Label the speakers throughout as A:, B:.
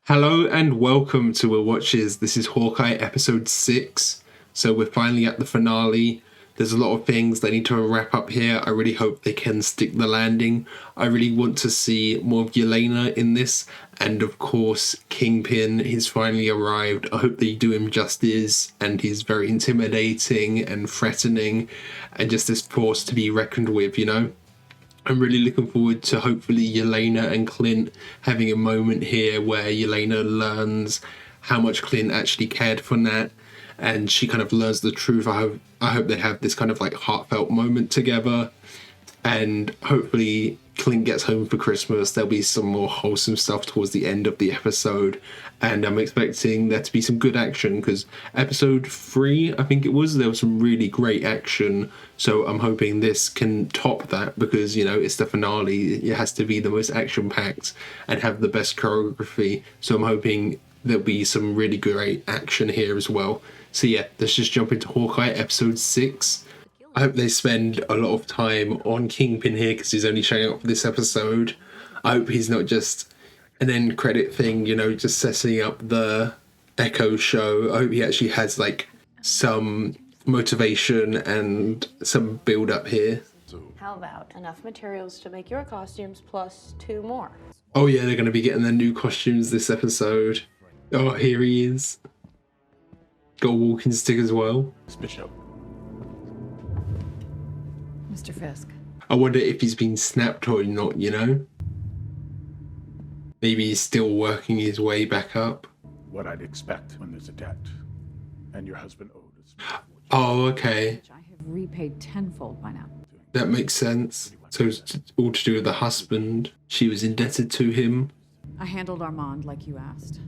A: Hello and welcome to Will Watches. This is Hawkeye episode 6. So we're finally at the finale. There's a lot of things they need to wrap up here. I really hope they can stick the landing. I really want to see more of Yelena in this. And of course, Kingpin, he's finally arrived. I hope they do him justice, and he's very intimidating and threatening and just this force to be reckoned with, you know? I'm really looking forward to hopefully Yelena and Clint having a moment here where Yelena learns how much Clint actually cared for Nat, and she kind of learns the truth. I hope they have this kind of like heartfelt moment together, and hopefully Clint gets home for Christmas. There'll be some more wholesome stuff towards the end of the episode, and I'm expecting there to be some good action because episode 3, I think it was, there was some really great action. So I'm hoping this can top that because, you know, it's the finale. It has to be the most action-packed and have the best choreography. So I'm hoping there'll be some really great action here as well. So yeah, let's just jump into Hawkeye episode 6. I hope they spend a lot of time on Kingpin here because he's only showing up for this episode. I hope he's not just an end credit thing, you know, just setting up the Echo show. I hope he actually has like some motivation and some build up here.
B: How about enough materials to make your costumes plus 2 more?
A: Oh yeah, they're going to be getting their new costumes this episode. Oh, here he is. Got a walking stick as well.
C: Bishop.
B: Mr. Fisk.
A: I wonder if he's been snapped or not, you know? Maybe he's still working his way back up.
C: What I'd expect when there's a debt, and your husband owed us.
A: Oh, okay.
D: I have repaid tenfold by now.
A: That makes sense. So it's all to do with the husband. She was indebted to him.
D: I handled Armand like you asked.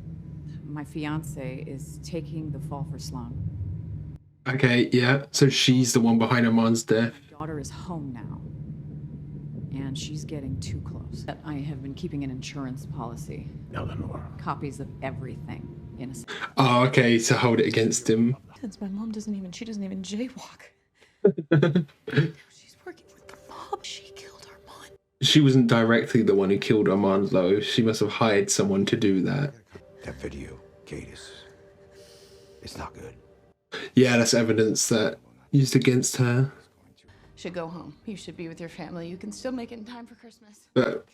D: My fiance is taking the fall for Sloan.
A: Okay, yeah. So she's the one behind Armand's death.
D: My daughter is home now, and she's getting too close. I have been keeping an insurance policy.
C: Eleanor.
D: Copies of everything in a...
A: Oh, okay, to hold it against him.
B: Since my mom doesn't even jaywalk. She's working with the mob. She killed Armand.
A: She wasn't directly the one who killed Armand, though. She must have hired someone to do that.
E: That video, Cadis, it's not good.
A: Yeah, that's evidence that used against her.
B: Should go home. You should be with your family. You can still make it in time for Christmas.
A: But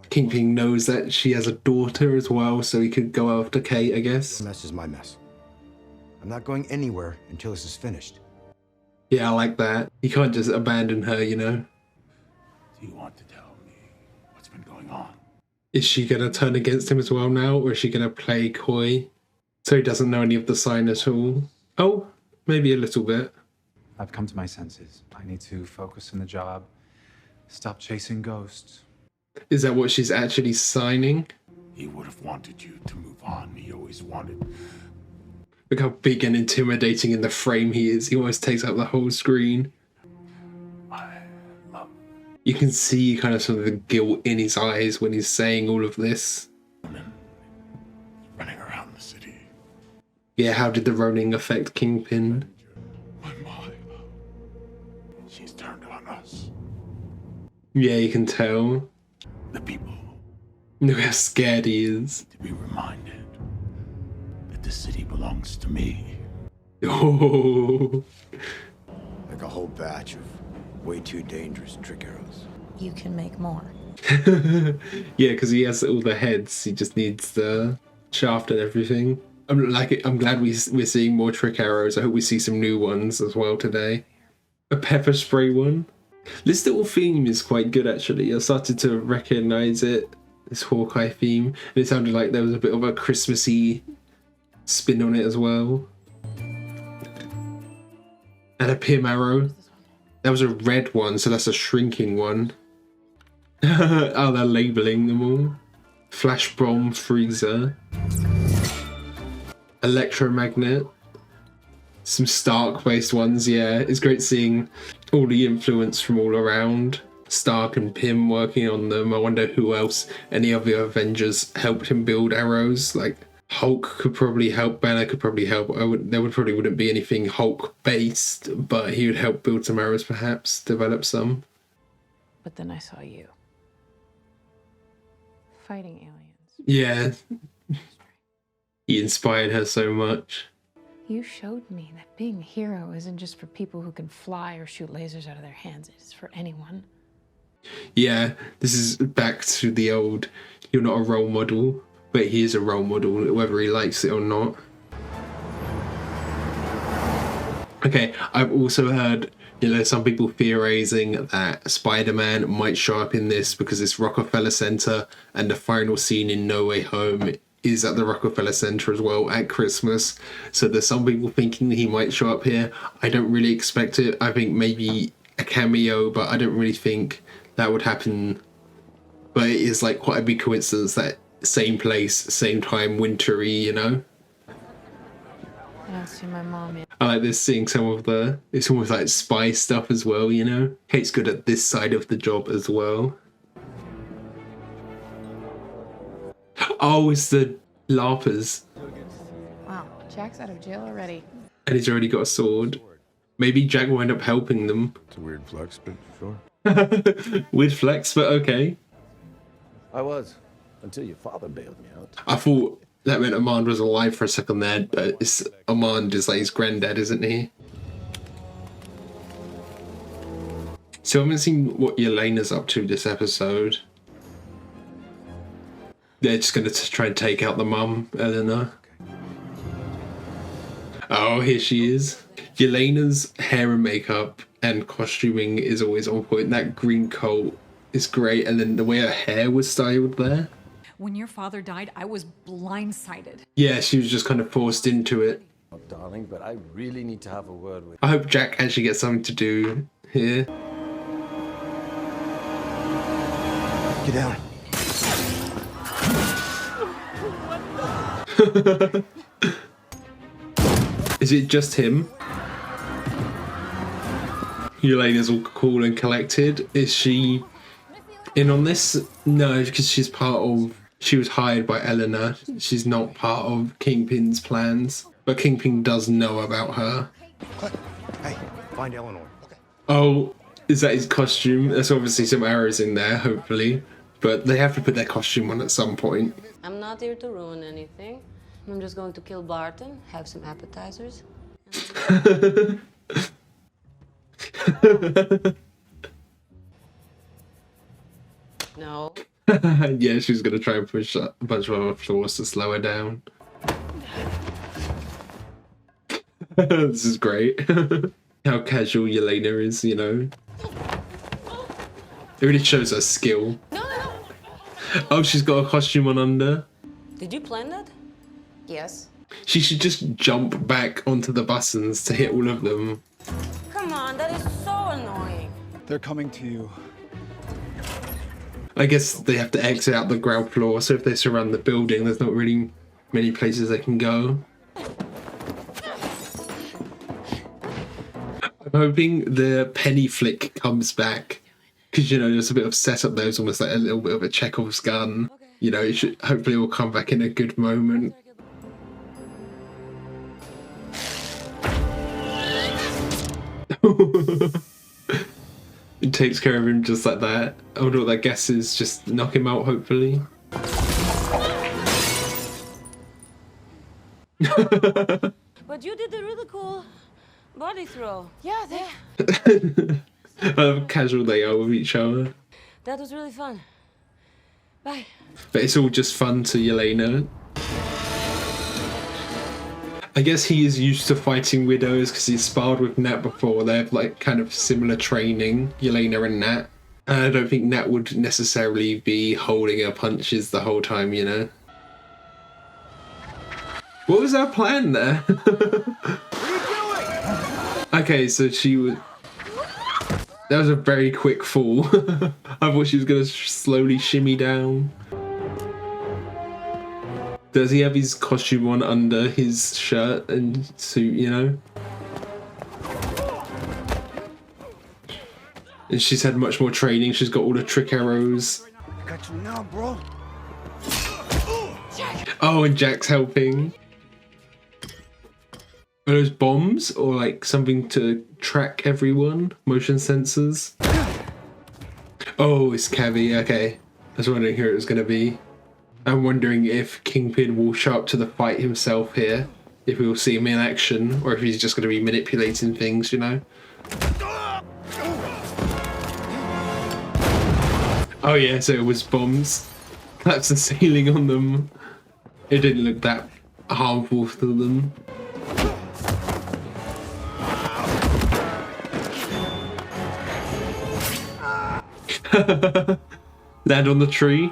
A: Kingpin knows that she has a daughter as well, so he could go after Kate, I guess.
E: Your mess is my mess. I'm not going anywhere until this is finished.
A: Yeah, I like that. He can't just abandon her, you know?
C: Do you want to tell me what's been going on?
A: Is she going to turn against him as well now, or is she going to play coy? So he doesn't know any of the sign at all. Oh, maybe a little bit.
F: I've come to my senses. I need to focus on the job. Stop chasing ghosts.
A: Is that what she's actually signing?
C: He would have wanted you to move on. He always wanted.
A: Look how big and intimidating in the frame he is. He almost takes up the whole screen.
C: My love.
A: You can see kind of some of the guilt in his eyes when he's saying all of this.
C: Women running around the city.
A: Yeah, how did the Ronin affect Kingpin?
C: My mom. She's turned on us.
A: Yeah, you can tell.
C: The people.
A: Look how scared he is.
C: To be reminded that the city belongs to me.
A: Oh.
E: Like a whole batch of way too dangerous trick arrows.
B: You can make more.
A: Yeah, because he has all the heads. He just needs the shaft and everything. I'm glad we're seeing more trick arrows. I hope we see some new ones as well today. A pepper spray one. This little theme is quite good, actually. I started to recognize it. This Hawkeye theme. And it sounded like there was a bit of a Christmassy spin on it as well. And a Pym arrow. That was a red one, so that's a shrinking one. Oh, they're labeling them all. Flash bomb freezer. Electromagnet. Some Stark-based ones, yeah. It's great seeing all the influence from all around. Stark and Pym working on them. I wonder who else, any of the Avengers helped him build arrows. Like Hulk could probably help, Banner could probably help. There probably wouldn't be anything Hulk-based, but he would help build some arrows perhaps, develop some.
B: But then I saw you. Fighting aliens.
A: Yeah. He inspired her so much.
B: You showed me that being a hero isn't just for people who can fly or shoot lasers out of their hands. It's for anyone.
A: Yeah, this is back to the old, you're not a role model, but he is a role model, whether he likes it or not. Okay, I've also heard, some people theorizing that Spider-Man might show up in this because it's Rockefeller Center, and the final scene in No Way Home is at the Rockefeller Center as well at Christmas. So there's some people thinking he might show up here. I don't really expect it. I think maybe a cameo, but I don't really think that would happen. But it is like quite a big coincidence that same place, same time, wintry,
B: I don't see my mom yet.
A: I like this, seeing some of the, it's almost like spy stuff as well, Kate's good at this side of the job as well. Oh, it's the LARPers.
B: Wow, Jack's out of jail already.
A: And he's already got a sword. Maybe Jack will end up helping them.
C: It's a weird flex, but sure.
A: Weird flex, but okay.
G: I was, until your father bailed me out.
A: I thought that meant Armand was alive for a second there, but Armand is like his granddad, isn't he? So I haven't seen what Yelena's up to this episode. They're just going to try and take out the mum, Eleanor. Oh, here she is. Yelena's hair and makeup and costuming is always on point. That green coat is great, and then the way her hair was styled there.
D: When your father died, I was blindsided.
A: Yeah, she was just kind of forced into it.
G: Oh, darling, but I really need to have a word with
A: I hope Jack actually gets something to do here.
E: Get down.
A: Is it just him? Yelena's all cool and collected. Is she in on this? No, because she was hired by Eleanor. She's not part of Kingpin's plans. But Kingpin does know about her.
E: Hey, find Eleanor.
A: Oh, is that his costume? There's obviously some arrows in there, hopefully. But they have to put their costume on at some point.
H: I'm not here to ruin anything. I'm just going to kill Barton, have some appetizers. No.
A: Yeah, she's going to try and push a bunch of other floors to slow her down. This is great. How casual Yelena is, It really shows her skill.
H: No.
A: Oh, she's got a costume on under.
H: Did you plan that? Yes.
A: She should just jump back onto the buttons to hit all of them.
H: Come on, that is so annoying.
F: They're coming to you.
A: I guess they have to exit out the ground floor, so if they surround the building, there's not really many places they can go. I'm hoping the penny flick comes back, because there's a bit of setup there. It's almost like a little bit of a Chekhov's gun. Hopefully it will come back in a good moment. It takes care of him just like that. I wonder what that guess is. Just knock him out, hopefully.
H: But you did a really cool body throw.
B: Yeah,
A: How casual they are with each other.
H: That was really fun. Bye.
A: But it's all just fun to Yelena. I guess he is used to fighting widows because he's sparred with Nat before. They have kind of similar training, Yelena and Nat. And I don't think Nat would necessarily be holding her punches the whole time, What was our plan there?
E: What are you doing?
A: Okay, so she was... That was a very quick fall. I thought she was going to slowly shimmy down. Does he have his costume on under his shirt and suit, And she's had much more training. She's got all the trick arrows.
E: I got you now, bro.
A: Oh, and Jack's helping. Are those bombs or something to track everyone? Motion sensors? Oh, it's Cavi. Okay. I was wondering who it was going to be. I'm wondering if Kingpin will show up to the fight himself here, if we'll see him in action, or if he's just going to be manipulating things, you know? Oh yeah, so it was bombs. That's the ceiling on them. It didn't look that harmful to them. Land on the tree?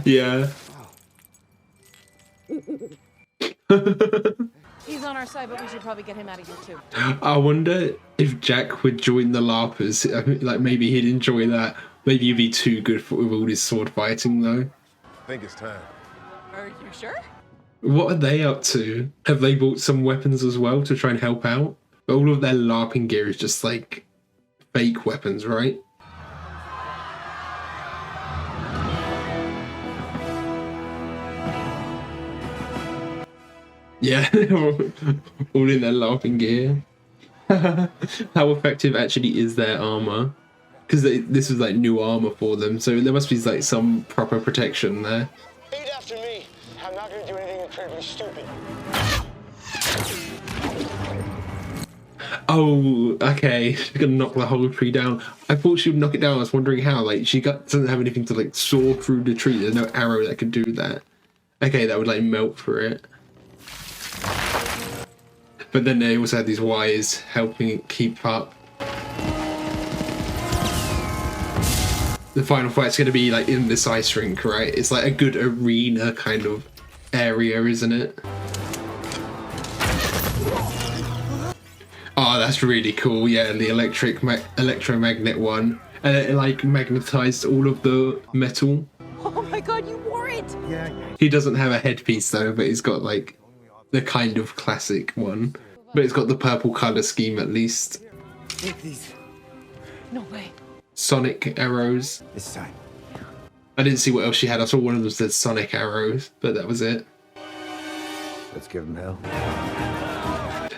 A: Yeah.
I: He's on our side, but we should probably get him out of here too.
A: I wonder if Jack would join the LARPers. I mean, like, maybe he'd enjoy that. Maybe he'd be too good for with all his sword fighting, though.
C: I think it's time.
I: Are you sure?
A: What are they up to? Have they bought some weapons as well to try and help out? But all of their LARPing gear is just like fake weapons, right? Yeah, all in their LARPing gear. How effective actually is their armor? Because this was like new armor for them, so there must be like some proper protection there.
J: Repeat after me. I'm not going to do anything incredibly stupid.
A: Oh, okay. She's gonna knock the whole tree down. I thought she would knock it down. I was wondering how. Like, doesn't have anything to like saw through the tree. There's no arrow that could do that. Okay, that would like melt for it. But then they also had these wires helping it keep up. The final fight's going to be like in this ice rink, right? It's like a good arena kind of area, isn't it? Oh, that's really cool. Yeah, the electromagnet one. And it like magnetized all of the metal.
I: Oh my god, you wore it!
C: Yeah.
A: He doesn't have a headpiece though, but he's got like the kind of classic one. But it's got the purple color scheme at least.
J: Take these.
I: No way.
A: Sonic arrows.
J: This time.
A: I didn't see what else she had. I saw one of them said Sonic arrows, but that was it.
E: Let's give him hell.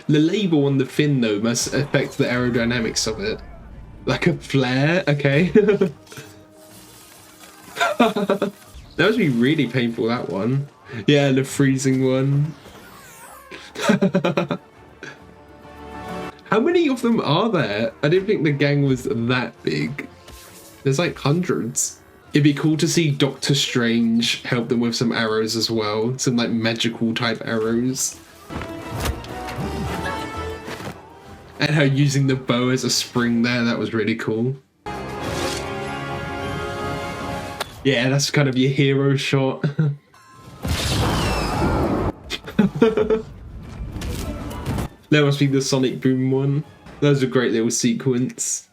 A: The label on the fin though must affect the aerodynamics of it. Like a flare, okay. That must be really painful, that one. Yeah, the freezing one. How many of them are there? I didn't think the gang was that big. There's like hundreds. It'd be cool to see Doctor Strange help them with some arrows as well. Some like magical type arrows. And her using the bow as a spring there, that was really cool. Yeah, that's kind of your hero shot. That must be the Sonic Boom one. That was a great little sequence.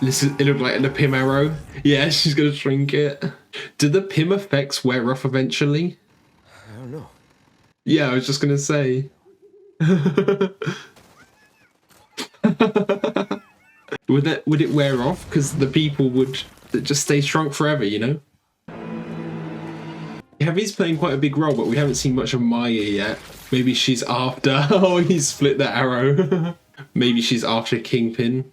A: It looked like the Pym arrow. Yeah, she's gonna shrink it. Did the Pym effects wear off eventually?
E: I don't know.
A: Yeah, I was just gonna say. Would it wear off? Because the people would just stay shrunk forever, you know? Heavy's playing quite a big role, but we haven't seen much of Maya yet. Maybe she's after... Oh, he split the arrow. Maybe she's after Kingpin.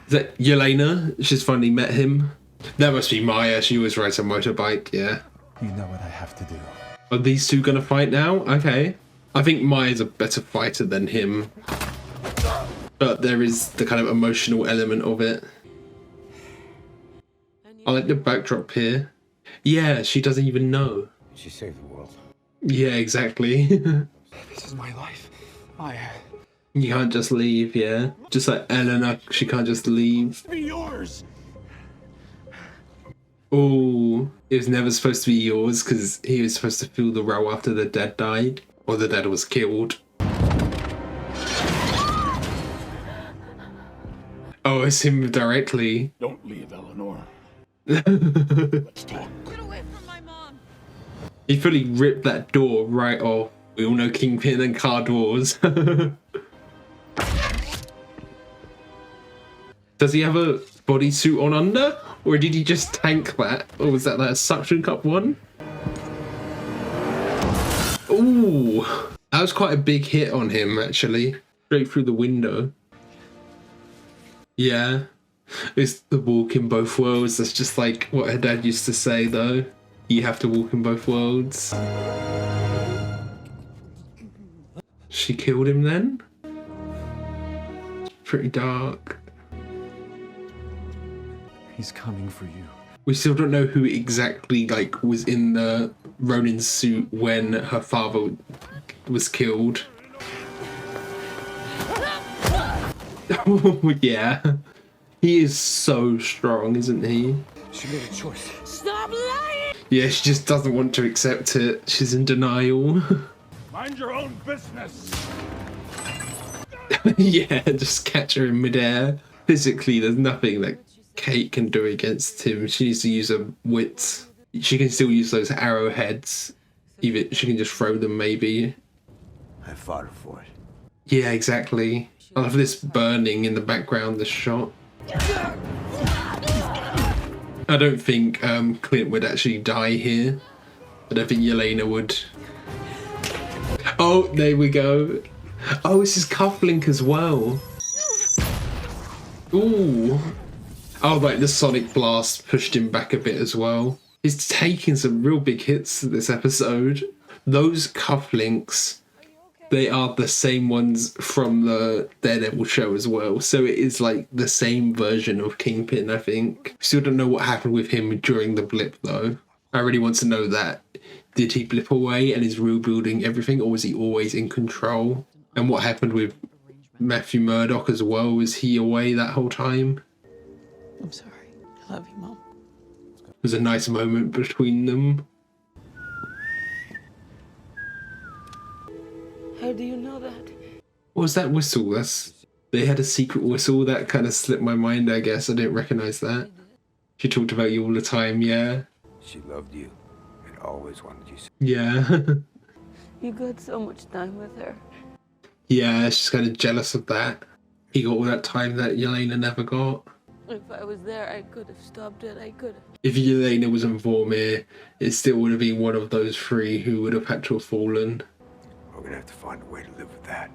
A: Is that Yelena? She's finally met him. That must be Maya. She always rides a motorbike, yeah.
C: You know what I have to do.
A: Are these two gonna fight now? Okay. I think Maya's a better fighter than him. But there is the kind of emotional element of it. I like the backdrop here. Yeah, she doesn't even know.
E: She saved the world.
A: Yeah, exactly.
J: This is my life. Maya.
A: You can't just leave, yeah? Just like Eleanor, she can't just leave.
J: Be yours.
A: Oh, it was never supposed to be yours because he was supposed to feel the row after the dad died. Or the dad was killed. Oh, it's him directly.
C: Don't leave, Eleanor. Let's talk.
I: Get away from my mom!
A: He fully ripped that door right off. We all know Kingpin and car doors. Does he have a bodysuit on under? Or did he just tank that? Or was that like a suction cup one? Ooh, that was quite a big hit on him actually. Straight through the window. Yeah. It's the walk in both worlds. That's just like what her dad used to say, though. You have to walk in both worlds. She killed him then? Pretty dark.
F: He's coming for you.
A: We still don't know who exactly like was in the Ronin suit when her father was killed. Oh yeah. He is so strong, isn't he?
E: She made a choice.
I: Stop lying!
A: Yeah, she just doesn't want to accept it. She's in denial.
C: Mind your own business.
A: Yeah, just catch her in midair. Physically, there's nothing that Kate can do against him. She needs to use her wits. She can still use those arrowheads. Even she can just throw them, maybe.
E: I fought her for it.
A: Yeah, exactly. I love this burning in the background, this shot. I don't think Clint would actually die here. I don't think Yelena would. Oh, there we go. Oh, it's his cufflink as well. Ooh. Oh, like the sonic blast pushed him back a bit as well. He's taking some real big hits this episode. Those cufflinks, they are the same ones from the Daredevil show as well. So it is like the same version of Kingpin, I think. Still don't know what happened with him during the blip though. I really want to know that. Did he blip away and is rebuilding everything, or was he always in control? And what happened with Matthew Murdock as well? Was he away that whole time?
I: I'm sorry. I love you, Mom.
A: It was a nice moment between them.
H: How do you know that?
A: What was that whistle? They had a secret whistle that kind of slipped my mind, I guess. I didn't recognize that. She talked about you all the time, yeah.
E: She loved you and always wanted you.
A: Yeah.
H: You got so much time with her.
A: Yeah, she's kind of jealous of that. He got all that time that Yelena never got.
H: If I was there, I could have stopped it. I could have.
A: If Yelena was in Vormir, it still would have been one of those three who would have had to have fallen.
E: We're gonna have to find a way to live with that.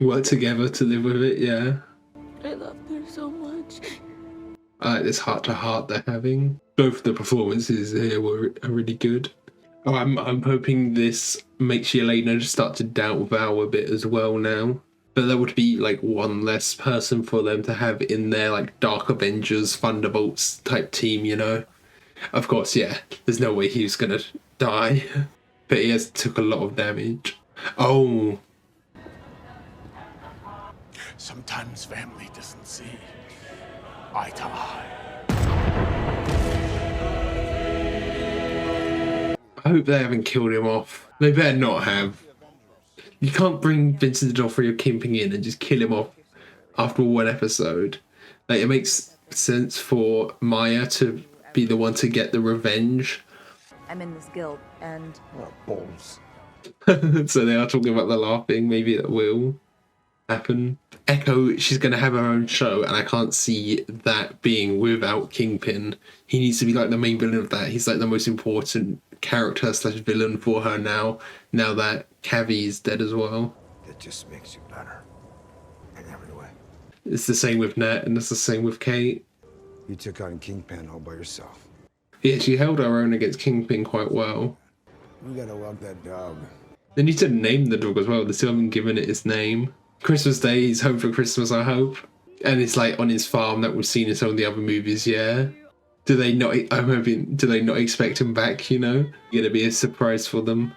A: Work together to live with it, yeah.
H: I loved her so much.
A: I like this heart-to-heart they're having. Both the performances here are really good. Oh, I'm hoping this makes Yelena start to doubt Val a bit as well now. But that would be like one less person for them to have in their like Dark Avengers, Thunderbolts type team, you know? Of course, yeah, there's no way he was gonna die. But he has took a lot of damage. Oh.
C: Sometimes family doesn't see eye to eye.
A: I hope they haven't killed him off. They better not have. You can't bring Vincent D'Onofrio Kingpin in and just kill him off after one episode. Like, it makes sense for Maya to be the one to get the revenge.
K: I'm in this guild, and...
E: Balls.
A: So they are talking about the laughing. Maybe that will happen. Echo, she's going to have her own show, and I can't see that being without Kingpin. He needs to be like the main villain of that. He's like the most important character / villain for her now that Cavi is dead as well.
E: That just makes you better in every way.
A: It's the same with Nat, and it's the same with Kate.
E: You took on Kingpin all by yourself.
A: Yeah, she held her own against Kingpin quite well.
E: We gotta walk that dog.
A: They need to name the dog as well. They still haven't given it its name. Christmas Day, he's home for Christmas, I hope. And it's like on his farm that we've seen in some of the other movies, yeah. Do they not expect him back, you know? Gonna be a surprise for them.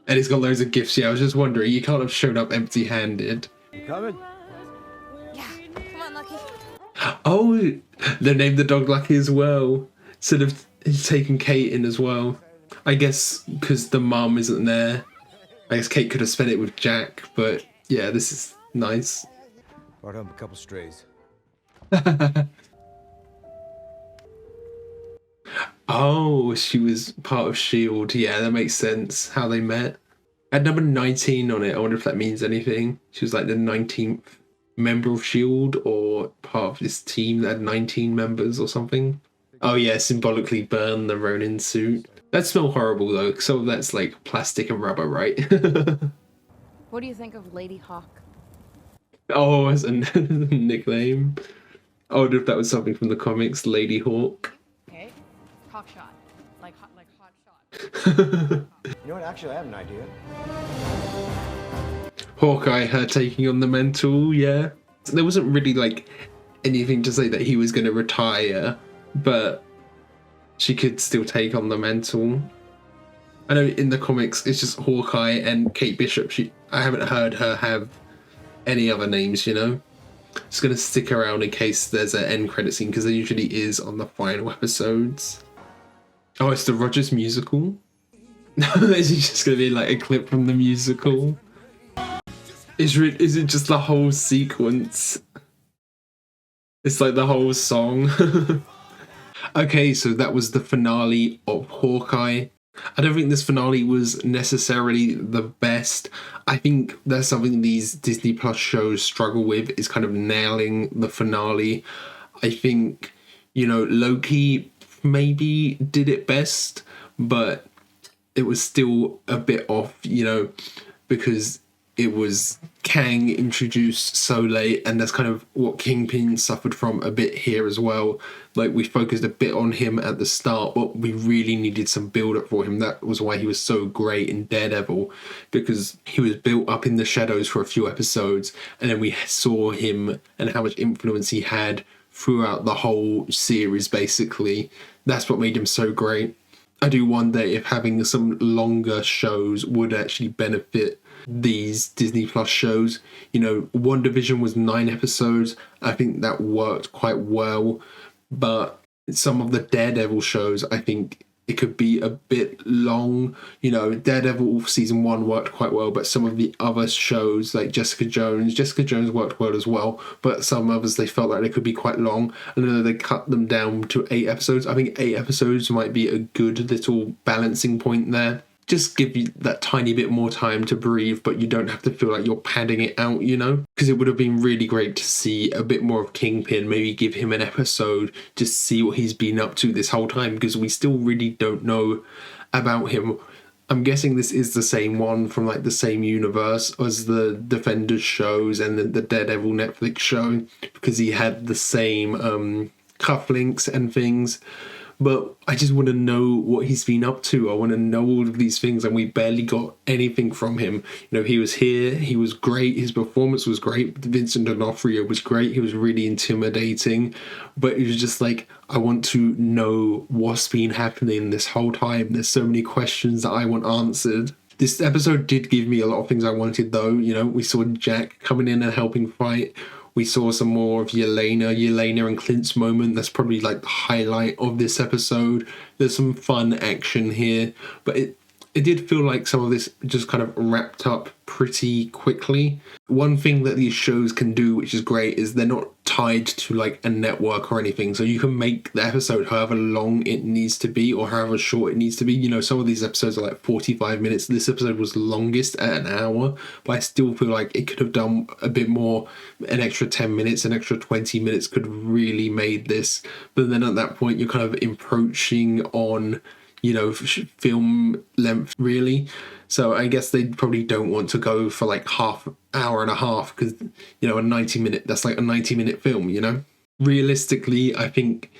A: And he's got loads of gifts, yeah. I was just wondering, you can't have shown up empty-handed.
E: You coming?
I: Yeah. Come on, Lucky.
A: Oh, they named the dog Lucky as well. Sort of he's taken Kate in as well. I guess because the mum isn't there. I guess Kate could have spent it with Jack, but yeah, this is nice.
E: Brought home a couple strays.
A: Oh, she was part of S.H.I.E.L.D. Yeah, that makes sense, how they met. At number 19 on it, I wonder if that means anything. She was like the 19th member of S.H.I.E.L.D. or part of this team that had 19 members or something. Oh yeah, symbolically burn the Ronin suit. That smell horrible though, because some of that's like plastic and rubber, right?
K: What do you think of Lady Hawk?
A: Oh, as a nickname. I wonder if that was something from the comics, Lady Hawk.
D: Okay. Cock shot. Like hot shot.
E: You know what? Actually, I have an idea.
A: Hawkeye, her taking on the mental, yeah. There wasn't really like anything to say that he was going to retire, but she could still take on the mental. I know in the comics it's just Hawkeye and Kate Bishop. I haven't heard her have any other names, you know. Just gonna stick around in case there's an end credit scene, because there usually is on the final episodes. Oh, it's the Rogers musical? Is it just gonna be like a clip from the musical? Is it just the whole sequence? It's like the whole song. Okay, so that was the finale of Hawkeye. I don't think this finale was necessarily the best. I think that's something these Disney Plus shows struggle with, is kind of nailing the finale. I think, you know, Loki maybe did it best, but it was still a bit off, you know, because it was Kang introduced so late, and that's kind of what Kingpin suffered from a bit here as well. Like, we focused a bit on him at the start, but we really needed some build-up for him. That was why he was so great in Daredevil, because he was built up in the shadows for a few episodes, and then we saw him and how much influence he had throughout the whole series, basically. That's what made him so great. I do wonder if having some longer shows would actually benefit these Disney Plus shows. You know, WandaVision was 9 episodes. I think that worked quite well, but some of the Daredevil shows, I think it could be a bit long. You know, Daredevil season 1 worked quite well, but some of the other shows like Jessica Jones worked well as well, but some others, they felt like they could be quite long. I know they cut them down to 8 episodes. I think 8 episodes might be a good little balancing point there. Just give you that tiny bit more time to breathe, but you don't have to feel like you're padding it out, you know? Because it would have been really great to see a bit more of Kingpin, maybe give him an episode, just see what he's been up to this whole time, because we still really don't know about him. I'm guessing this is the same one from like the same universe as the Defenders shows and the Daredevil Netflix show, because he had the same cufflinks and things. But I just want to know what he's been up to. I want to know all of these things, and we barely got anything from him. You know, he was here, he was great, his performance was great, Vincent D'Onofrio was great, he was really intimidating, but it was just like, I want to know what's been happening this whole time. There's so many questions that I want answered. This episode did give me a lot of things I wanted, though. You know, we saw Jack coming in and helping fight. We saw some more of Yelena and Clint's moment. That's probably like the highlight of this episode. There's some fun action here, but it did feel like some of this just kind of wrapped up pretty quickly. One thing that these shows can do, which is great, is they're not tied to like a network or anything. So you can make the episode however long it needs to be or however short it needs to be. You know, some of these episodes are like 45 minutes. This episode was the longest at an hour, but I still feel like it could have done a bit more. An extra 10 minutes, an extra 20 minutes could have really made this. But then at that point, you're kind of encroaching on, you know, film length, really. So I guess they probably don't want to go for like half hour and a half, because, you know, that's like a 90-minute film, you know. Realistically, I think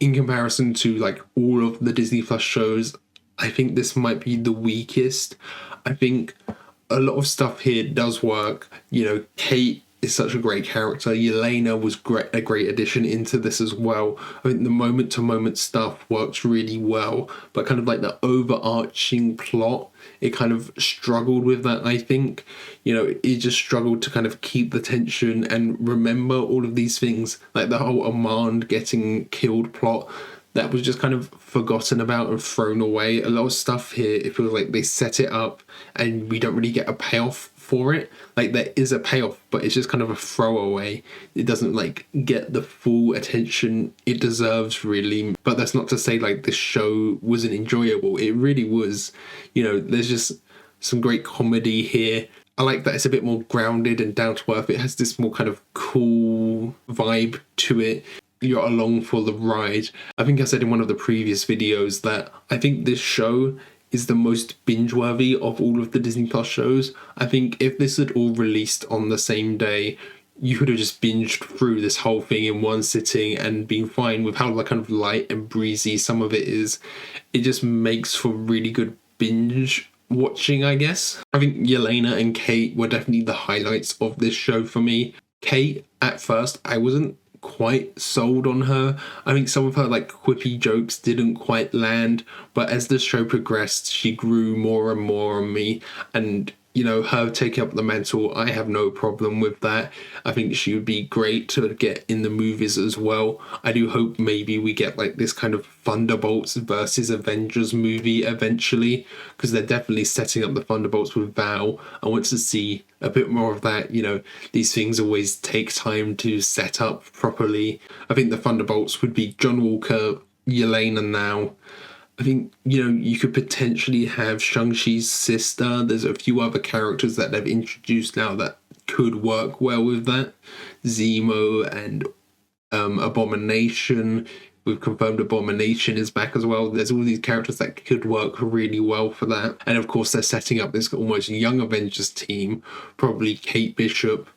A: in comparison to like all of the Disney Plus shows, I think this might be the weakest. I think a lot of stuff here does work. You know, Kate is such a great character. Yelena was a great addition into this as well. I think the moment-to-moment stuff works really well, but kind of like the overarching plot, it kind of struggled with that, I think. You know, it just struggled to kind of keep the tension and remember all of these things, like the whole Armand getting killed plot. That was just kind of forgotten about and thrown away. A lot of stuff here, it feels like they set it up and we don't really get a payoff for it. Like, there is a payoff, but it's just kind of a throwaway. It doesn't like get the full attention it deserves, really. But that's not to say like the show wasn't enjoyable. It really was. You know, there's just some great comedy here. I like that it's a bit more grounded and down to earth. It has this more kind of cool vibe to it. You're along for the ride. I think I said in one of the previous videos that I think this show is the most binge-worthy of all of the Disney Plus shows. I think if this had all released on the same day, you could have just binged through this whole thing in one sitting and been fine with how like kind of light and breezy some of it is. It just makes for really good binge watching, I guess. I think Yelena and Kate were definitely the highlights of this show for me. Kate, at first, I wasn't quite sold on her. I think some of her like quippy jokes didn't quite land, but as the show progressed, she grew more and more on me, and you know, her taking up the mantle, I have no problem with that. I think she would be great to get in the movies as well. I do hope maybe we get like this kind of Thunderbolts versus Avengers movie eventually, because they're definitely setting up the Thunderbolts with Val. I want to see a bit more of that. You know, these things always take time to set up properly. I think the Thunderbolts would be John Walker, Yelena now. I think, you know, you could potentially have Shang-Chi's sister. There's a few other characters that they've introduced now that could work well with that. Zemo and Abomination. We've confirmed Abomination is back as well. There's all these characters that could work really well for that. And of course, they're setting up this almost young Avengers team. Probably Kate Bishop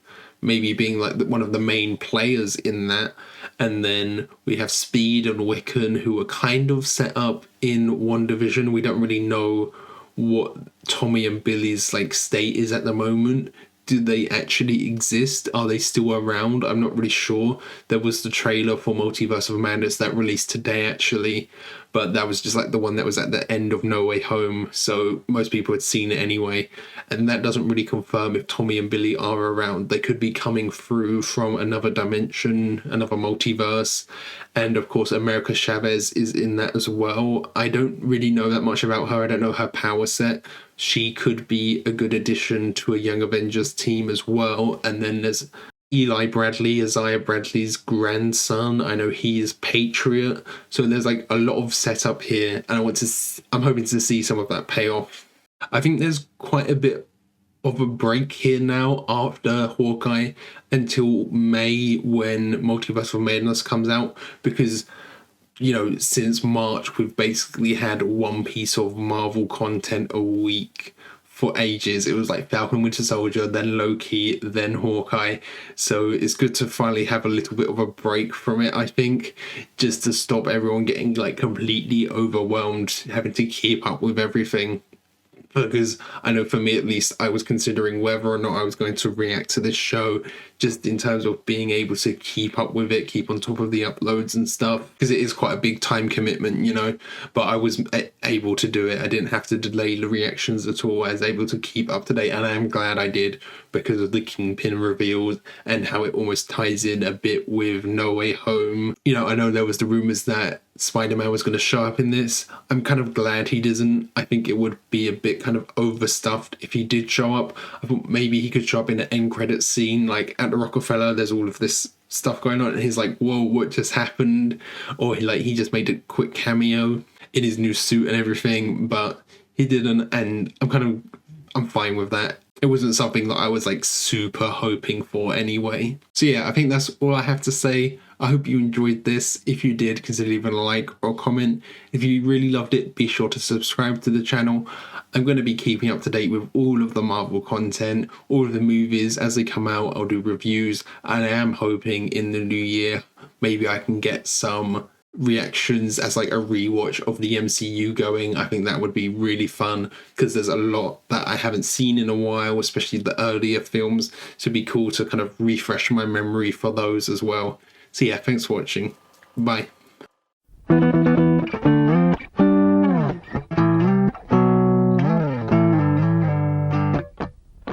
A: maybe being like one of the main players in that. And then we have Speed and Wiccan, who are kind of set up in WandaVision. We don't really know what Tommy and Billy's like state is at the moment. Do they actually exist? Are they still around? I'm not really sure. There was the trailer for Multiverse of Madness that released today actually, but that was just like the one that was at the end of No Way Home, so most people had seen it anyway, and that doesn't really confirm if Tommy and Billy are around. They could be coming through from another dimension, another multiverse, and of course America Chavez is in that as well. I don't really know that much about her. I don't know her power set. She could be a good addition to a Young Avengers team as well. And then there's Eli Bradley, Isaiah Bradley's grandson. I know he is Patriot. So there's like a lot of setup here, and I'm hoping to see some of that pay off. I think there's quite a bit of a break here now after Hawkeye until May, when Multiverse of Madness comes out, because you know, since March, we've basically had one piece of Marvel content a week for ages. It was like Falcon Winter Soldier, then Loki, then Hawkeye. So it's good to finally have a little bit of a break from it, I think, just to stop everyone getting like completely overwhelmed, having to keep up with everything. Because I know for me at least, I was considering whether or not I was going to react to this show, just in terms of being able to keep up with it, keep on top of the uploads and stuff, because it is quite a big time commitment, you know, but I was able to do it. I didn't have to delay the reactions at all. I was able to keep up to date, and I am glad I did, because of the Kingpin reveals and how it almost ties in a bit with No Way Home. You know, I know there was the rumors that Spider-Man was going to show up in this. I'm kind of glad he doesn't. I think it would be a bit kind of overstuffed if he did show up. I thought maybe he could show up in an end credits scene, like at the Rockefeller, there's all of this stuff going on, and he's like, whoa, what just happened? Or he just made a quick cameo in his new suit and everything, but he didn't, and I'm fine with that. It wasn't something that I was like super hoping for anyway. So yeah, I think that's all I have to say. I hope you enjoyed this. If you did, consider leaving a like or a comment. If you really loved it, be sure to subscribe to the channel. I'm going to be keeping up to date with all of the Marvel content, all of the movies as they come out. I'll do reviews, and I am hoping in the new year maybe I can get some reactions as like a rewatch of the MCU going. I think that would be really fun, because there's a lot that I haven't seen in a while, especially the earlier films, so it'd be cool to kind of refresh my memory for those as well. So yeah, thanks for watching. Bye.